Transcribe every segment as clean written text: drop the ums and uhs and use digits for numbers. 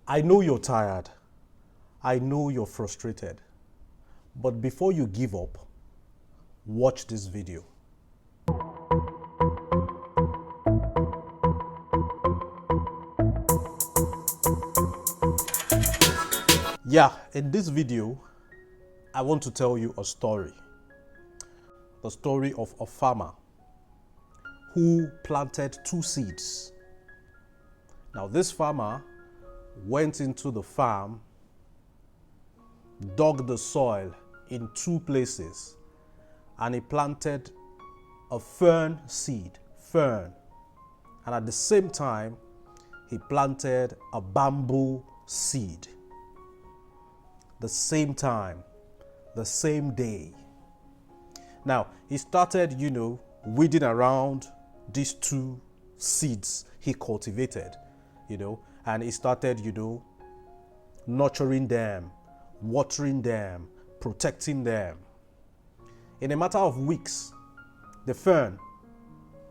I know you're tired. I know you're frustrated. But before you give up, watch this video. Yeah, in this video, I want to tell you a story. The story of a farmer who planted 2 seeds. Now, this farmer went into the farm, dug the soil in 2 places, and he planted a fern seed, fern. And at the same time, he planted a bamboo seed. The same time, the same day. Now, he started, weeding around these 2 seeds he cultivated, and he started, nurturing them, watering them, protecting them. In a matter of weeks, the fern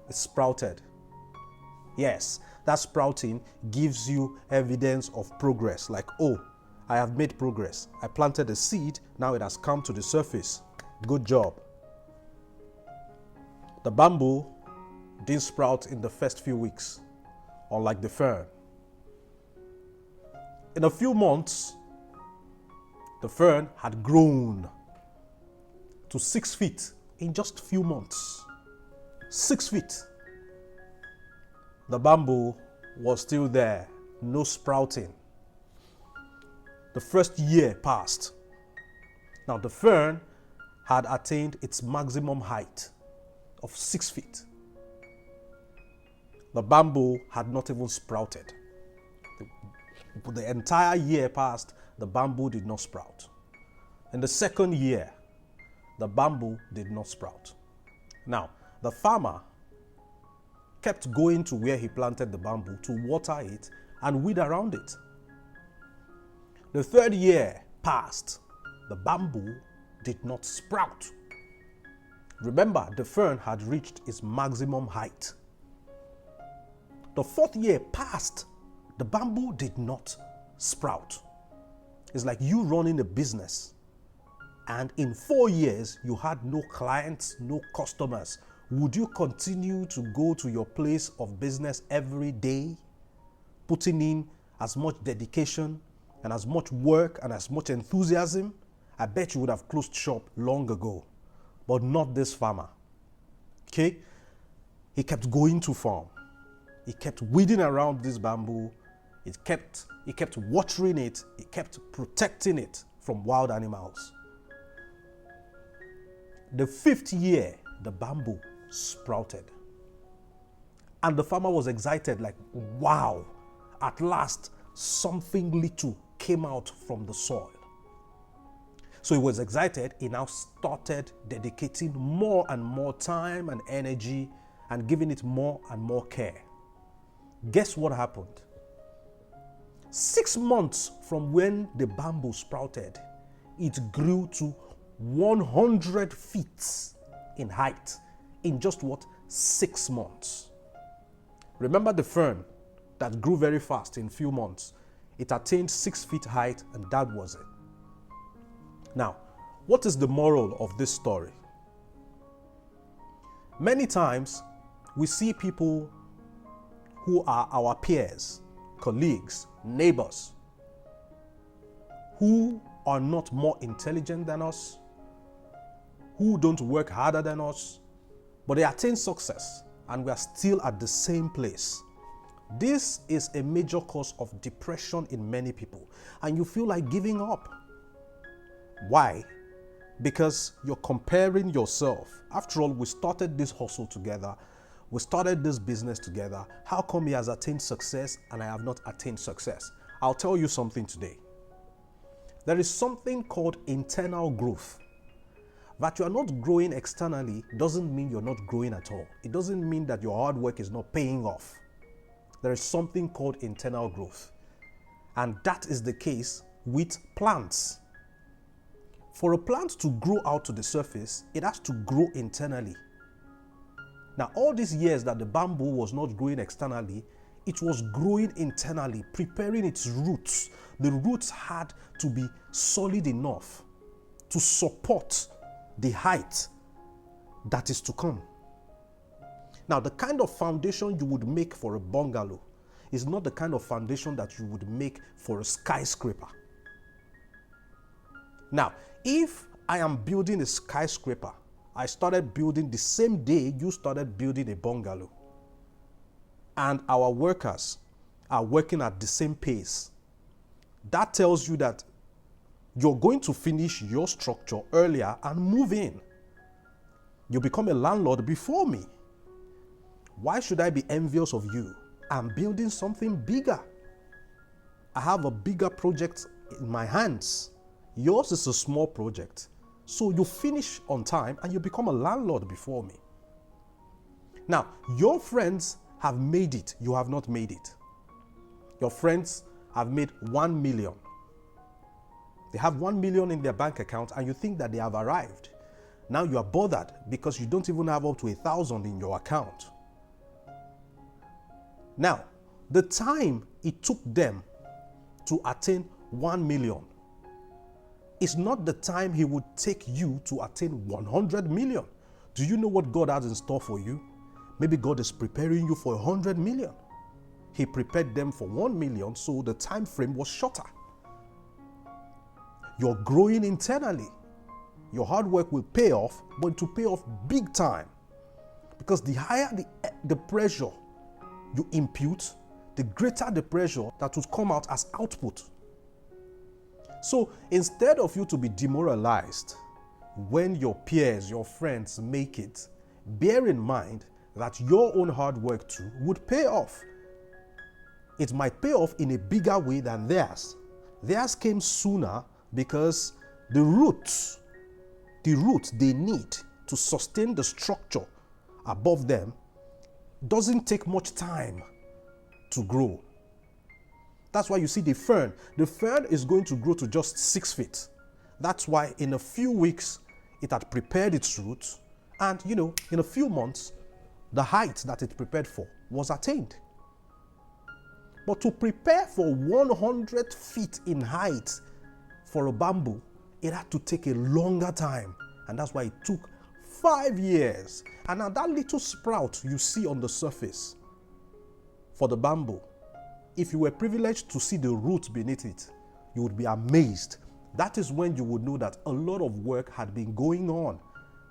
is sprouted. Yes, that sprouting gives you evidence of progress, like, oh, I have made progress. I planted a seed, now it has come to the surface. Good job. The bamboo didn't sprout in the first few weeks, unlike the fern. In a few months, the fern had grown to 6 feet in just a few months. 6 feet. The bamboo was still there, no sprouting. The first year passed. Now the fern had attained its maximum height of 6 feet. The bamboo had not even sprouted. The entire year passed, the bamboo did not sprout. In the second year, the bamboo did not sprout. Now, the farmer kept going to where he planted the bamboo to water it and weed around it. The third year passed. The bamboo did not sprout. Remember, the fern had reached its maximum height. The fourth year passed. The bamboo did not sprout. It's like you running a business, and in 4 years, you had no clients, no customers. Would you continue to go to your place of business every day, putting in as much dedication and as much work and as much enthusiasm? I bet you would have closed shop long ago. But not this farmer. Okay? He kept going to farm. He kept weeding around this bamboo. He kept watering it. He kept protecting it from wild animals. The 5th year, the bamboo sprouted. And the farmer was excited, like, wow, at last something little came out from the soil. So he was excited. He now started dedicating more and more time and energy and giving it more and more care. Guess what happened? 6 months from when the bamboo sprouted, it grew to 100 feet in height in just 6 months. Remember the fern that grew very fast in few months? It attained 6 feet height, and that was it. Now, what is the moral of this story? Many times, we see people who are our peers, colleagues, neighbors, who are not more intelligent than us, who don't work harder than us, but they attain success, and we are still at the same place. This is a major cause of depression in many people, and you feel like giving up. Why? Because you're comparing yourself. After all, we started this hustle together. We started this business together. How come he has attained success and I have not attained success? I'll tell you something today. There is something called internal growth. That you are not growing externally doesn't mean you're not growing at all. It doesn't mean that your hard work is not paying off. There is something called internal growth. And that is the case with plants. For a plant to grow out to the surface, it has to grow internally. Now, all these years that the bamboo was not growing externally, It was growing internally, preparing its roots. The roots had to be solid enough to support the height that is to come. Now, the kind of foundation you would make for a bungalow is not the kind of foundation that you would make for a skyscraper. Now, if I am building a skyscraper, I started building the same day you started building a bungalow, and our workers are working at the same pace, that tells you that you're going to finish your structure earlier and move in. You become a landlord before me. Why should I be envious of you? I'm building something bigger. I have a bigger project in my hands. Yours is a small project. So you finish on time and you become a landlord before me. Now, your friends have made it. You have not made it. Your friends have made 1 million. They have 1 million in their bank account and you think that they have arrived. Now you are bothered because you don't even have up to 1,000 in your account. Now, the time it took them to attain 1 million is not the time he would take you to attain 100 million. Do you know what God has in store for you? Maybe God is preparing you for 100 million. He prepared them for 1 million, so the time frame was shorter. You're growing internally. Your hard work will pay off, but it will pay off big time. Because the higher the pressure you impute, the greater the pressure that will come out as output. So instead of you to be demoralized when your peers, your friends make it, bear in mind that your own hard work too would pay off. It might pay off in a bigger way than theirs. Theirs came sooner because the root they need to sustain the structure above them doesn't take much time to grow. That's why you see the fern. The fern is going to grow to just 6 feet. That's why in a few weeks, it had prepared its roots. And, in a few months, the height that it prepared for was attained. But to prepare for 100 feet in height for a bamboo, it had to take a longer time. And that's why it took 5 years. And now that little sprout you see on the surface for the bamboo, if you were privileged to see the roots beneath it, you would be amazed. That is when you would know that a lot of work had been going on.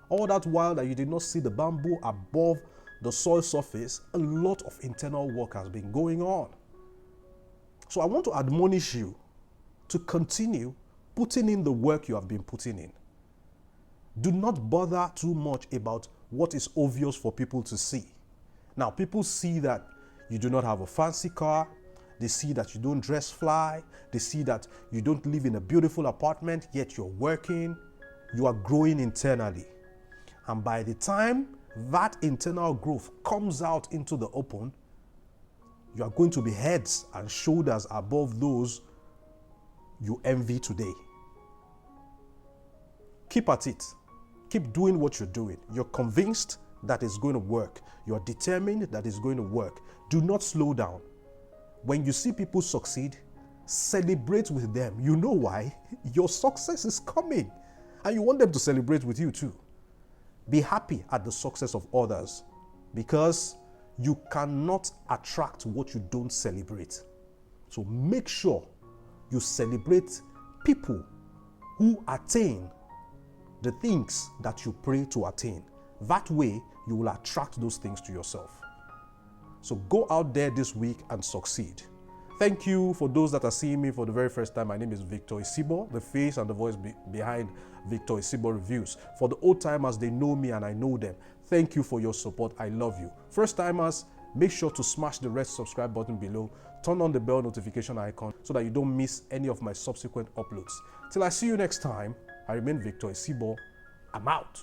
All that while that you did not see the bamboo above the soil surface, a lot of internal work has been going on. So I want to admonish you to continue putting in the work you have been putting in. Do not bother too much about what is obvious for people to see. Now, people see that you do not have a fancy car. They see that you don't dress fly. They see that you don't live in a beautiful apartment, yet you're working. You are growing internally. And by the time that internal growth comes out into the open, you are going to be heads and shoulders above those you envy today. Keep at it. Keep doing what you're doing. You're convinced that it's going to work. You're determined that it's going to work. Do not slow down. When you see people succeed, celebrate with them. You know why? Your success is coming, and you want them to celebrate with you too. Be happy at the success of others, because you cannot attract what you don't celebrate. So make sure you celebrate people who attain the things that you pray to attain. That way, you will attract those things to yourself. So go out there this week and succeed. Thank you for those that are seeing me for the very first time. My name is Victor Isibo, the face and the voice behind Victor Isibo Reviews. For the old timers, they know me and I know them. Thank you for your support. I love you. First timers, make sure to smash the red subscribe button below. Turn on the bell notification icon so that you don't miss any of my subsequent uploads. Till I see you next time, I remain Victor Isibo. I'm out.